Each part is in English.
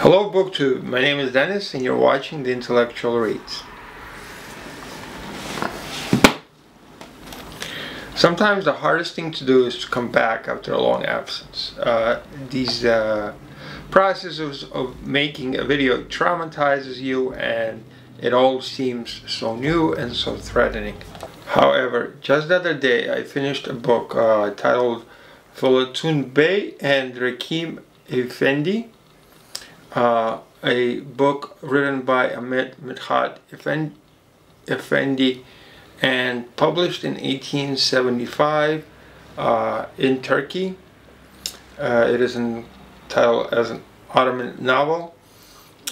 Hello BookTube, my name is Dennis and you're watching The Intellectual Reads. Sometimes the hardest thing to do is to come back after a long absence. These processes of making a video traumatizes you and it all seems so new and so threatening. However, just the other day I finished a book titled Felatun Bey and Rakim Efendi. A book written by Ahmet Midhat Efendi and published in 1875 in Turkey. It is entitled as an Ottoman novel.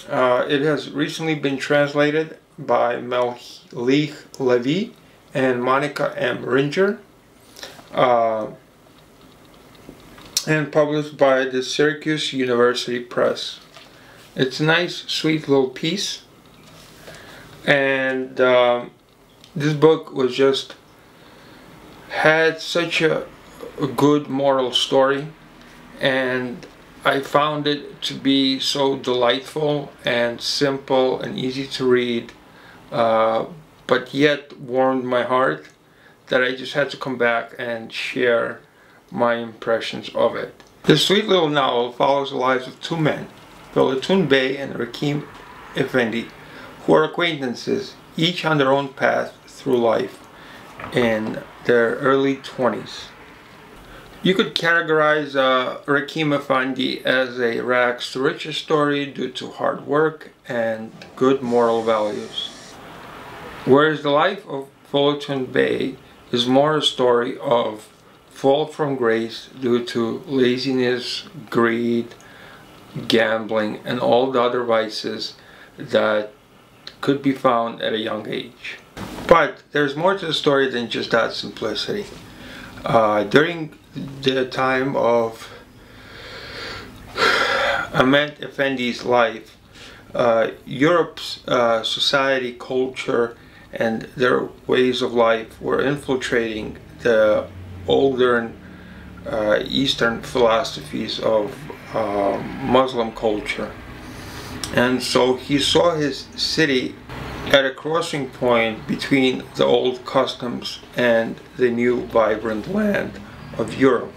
It has recently been translated by Melih Levy and Monica M. Ringer and published by the Syracuse University Press. It's a nice, sweet little piece, and this book was had such a good moral story, and I found it to be so delightful and simple and easy to read, but yet warmed my heart that I just had to come back and share my impressions of it. This sweet little novel follows the lives of two men, Felatun Bey and Rakim Efendi, who are acquaintances, each on their own path through life in their early 20s. You could categorize Rakim Efendi as a rags to riches story due to hard work and good moral values, whereas the life of Felatun Bey is more a story of fall from grace due to laziness, greed, gambling, and all the other vices that could be found at a young age. But there's more to the story than just that simplicity. During the time of Ahmet Efendi's life, Europe's society, culture, and their ways of life were infiltrating the older Eastern philosophies of Muslim culture, and so he saw his city at a crossing point between the old customs and the new vibrant land of Europe.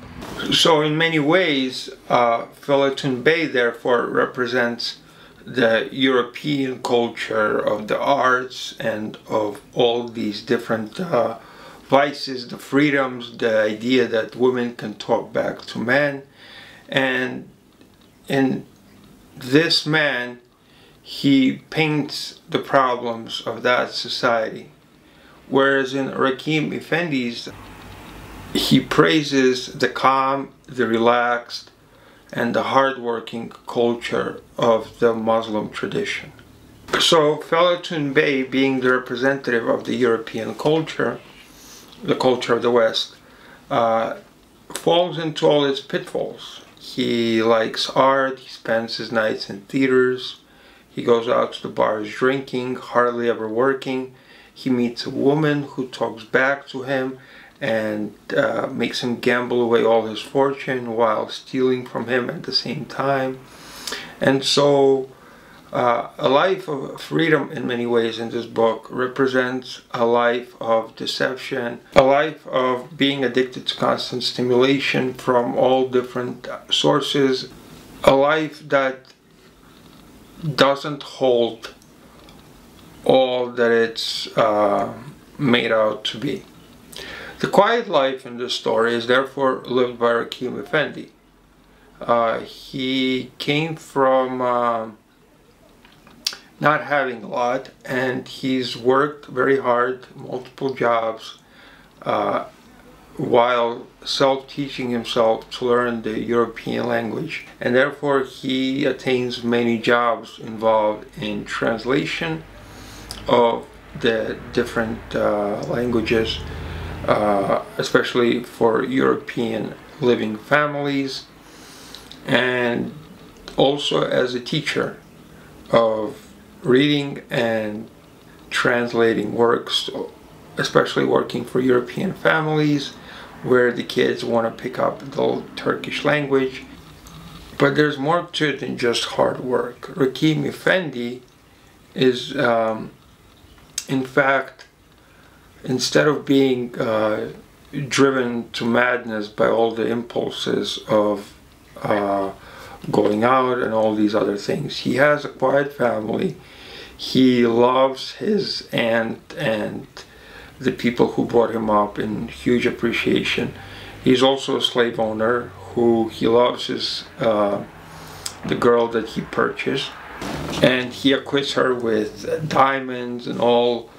So in many ways, Felatun Bey therefore represents the European culture of the arts and of all these different vices, the freedoms, the idea that women can talk back to men. And in this man, he paints the problems of that society. Whereas in Rakim Efendi's, he praises the calm, the relaxed, and the hardworking culture of the Muslim tradition. So Felatun Bey, being the representative of the European culture, the culture of the West, falls into all its pitfalls. He likes art, he spends his nights in theaters, he goes out to the bars drinking, hardly ever working. He meets a woman who talks back to him and makes him gamble away all his fortune while stealing from him at the same time. And so a life of freedom in many ways in this book represents a life of deception, a life of being addicted to constant stimulation from all different sources, a life that doesn't hold all that it's made out to be. The quiet life in this story is therefore lived by Rakim Efendi. He came from not having a lot, and he's worked very hard, multiple jobs, while self-teaching himself to learn the European language, and therefore he attains many jobs involved in translation of the different languages, especially for European living families, and also as a teacher of reading and translating works, especially working for European families where the kids want to pick up the Turkish language. But there's more to it than just hard work. Rakim Efendi is, in fact, instead of being driven to madness by all the impulses of going out and all these other things, he has a quiet family. He loves his aunt and the people who brought him up in huge appreciation. He's also a slave owner who he loves his the girl that he purchased, and he acquits her with diamonds and all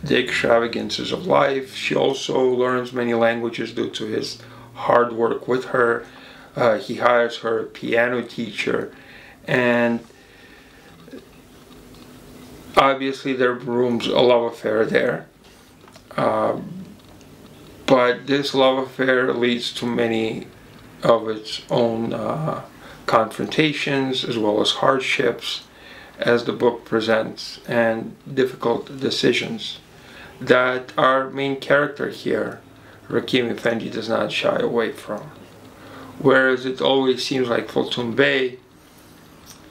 the extravagances of life. She also learns many languages due to his hard work with her. He hires her a piano teacher, and obviously there blooms a love affair there. But this love affair leads to many of its own confrontations as well as hardships, as the book presents, and difficult decisions that our main character here, Rakim Efendi, does not shy away from. Whereas it always seems like Felatun Bey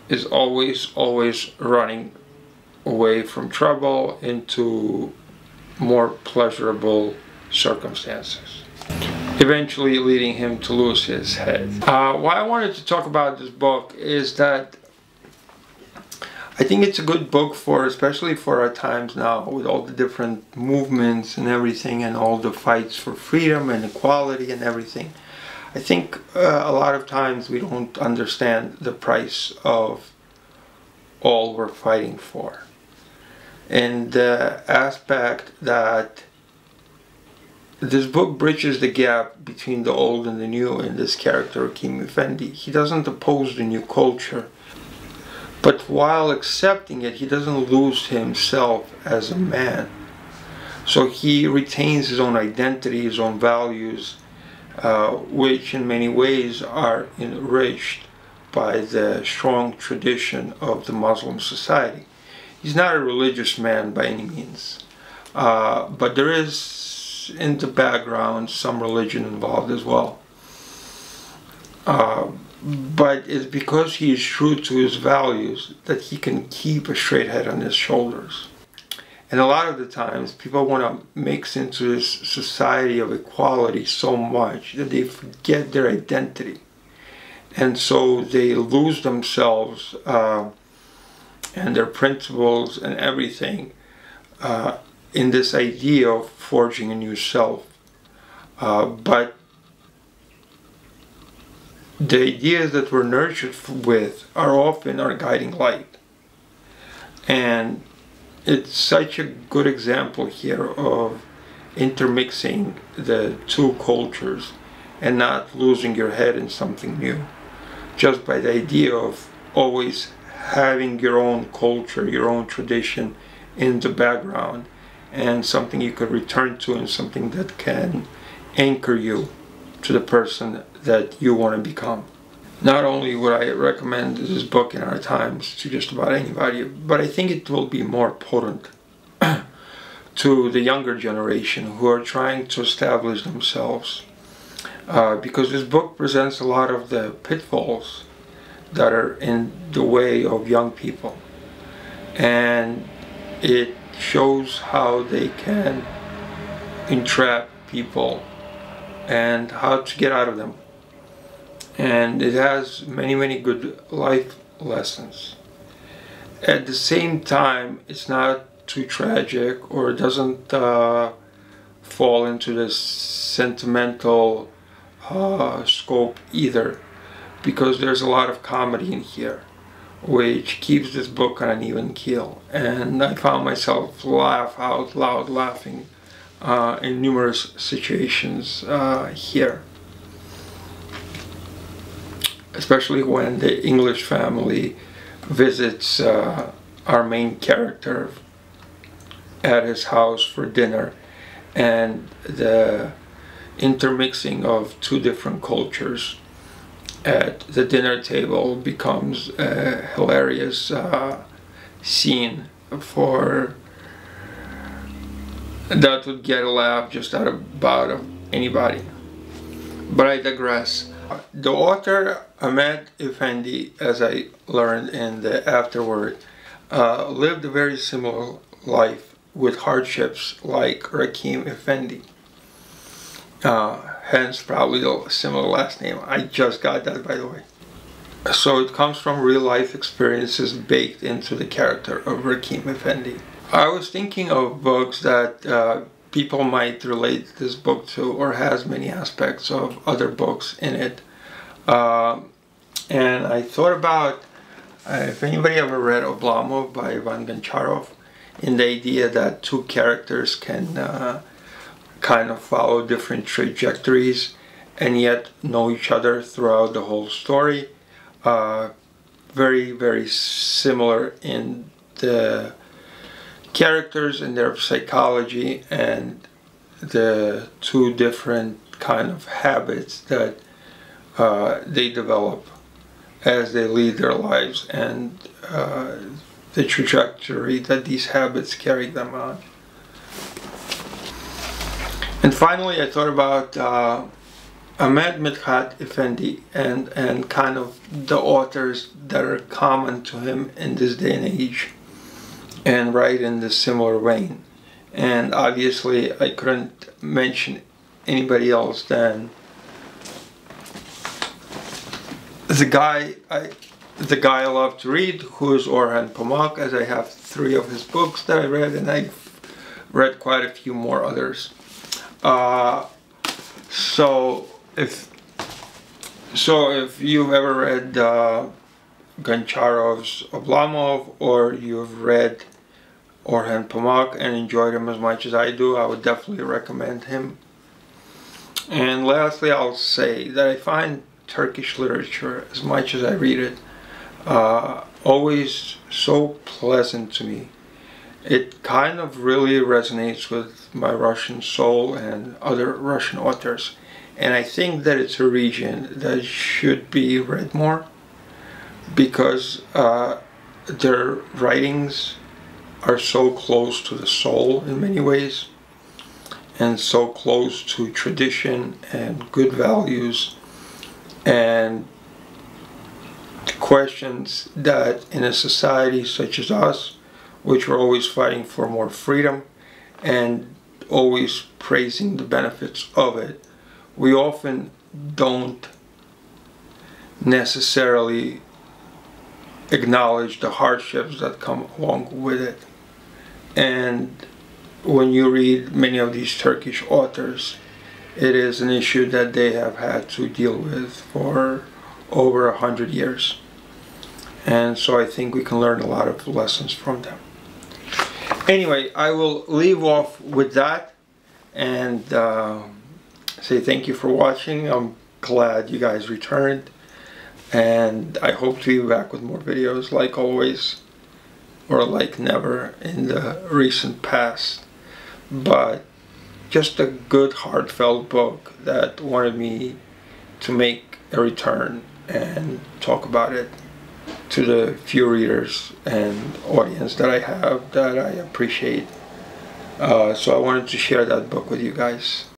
is always running away from trouble into more pleasurable circumstances, eventually leading him to lose his head. Why I wanted to talk about this book is that I think it's a good book for, especially for our times now, with all the different movements and everything, and all the fights for freedom and equality and everything. I think a lot of times we don't understand the price of all we're fighting for, and the aspect that this book bridges the gap between the old and the new in this character, Rakim Efendi. He doesn't oppose the new culture, but while accepting it, he doesn't lose himself as a man. So he retains his own identity, his own values, which in many ways are enriched by the strong tradition of the Muslim society. He's not a religious man by any means, but there is in the background some religion involved as well. But it's because he is true to his values that he can keep a straight head on his shoulders. And a lot of the times people want to mix into this society of equality so much that they forget their identity. And so they lose themselves and their principles and everything in this idea of forging a new self. But the ideas that we're nurtured with are often our guiding light. And it's such a good example here of intermixing the two cultures and not losing your head in something new, just by the idea of always having your own culture, your own tradition in the background, and something you could return to, and something that can anchor you to the person that you want to become. Not only would I recommend this book in our times to just about anybody, but I think it will be more potent to the younger generation who are trying to establish themselves, because this book presents a lot of the pitfalls that are in the way of young people, and it shows how they can entrap people and how to get out of them. And it has many good life lessons. At the same time, it's not too tragic, or it doesn't fall into this sentimental scope either, because there's a lot of comedy in here, which keeps this book on an even keel. And I found myself laugh out loud laughing in numerous situations here. Especially when the English family visits our main character at his house for dinner, and the intermixing of two different cultures at the dinner table becomes a hilarious scene for that would get a laugh just out of anybody. But I digress. The author, Ahmet Efendi, as I learned in the afterword, lived a very similar life with hardships like Rakim Efendi. Hence probably a similar last name. I just got that, by the way. So it comes from real life experiences baked into the character of Rakim Efendi. I was thinking of books that people might relate this book to, or has many aspects of other books in it. And I thought about if anybody ever read Oblomov by Ivan Goncharov, in the idea that two characters can kind of follow different trajectories and yet know each other throughout the whole story. Very, very similar in the characters and their psychology and the two different kind of habits that they develop as they lead their lives, and the trajectory that these habits carry them on. And finally, I thought about Ahmet Midhat Efendi and kind of the authors that are common to him in this day and age and write in this similar vein. And obviously I couldn't mention anybody else than the guy I love to read, who is Orhan Pamuk, as I have 3 of his books that I read, and I've read quite a few more others. So if you've ever read Goncharov's Oblomov, or you've read Orhan Pamuk and enjoyed him as much as I do, I would definitely recommend him. And lastly, I'll say that I find Turkish literature, as much as I read it, always so pleasant to me. It kind of really resonates with my Russian soul and other Russian authors. And I think that it's a region that should be read more, because their writings are so close to the soul in many ways, and so close to tradition and good values and questions that in a society such as us, which we're always fighting for more freedom and always praising the benefits of it, we often don't necessarily acknowledge the hardships that come along with it. And when you read many of these Turkish authors, it is an issue that they have had to deal with for over 100 years. And so I think we can learn a lot of lessons from them. Anyway, I will leave off with that and say thank you for watching. I'm glad you guys returned, and I hope to be back with more videos like always, or like never in the recent past. But just a good heartfelt book that wanted me to make a return and talk about it to the few readers and audience that I have that I appreciate. So I wanted to share that book with you guys.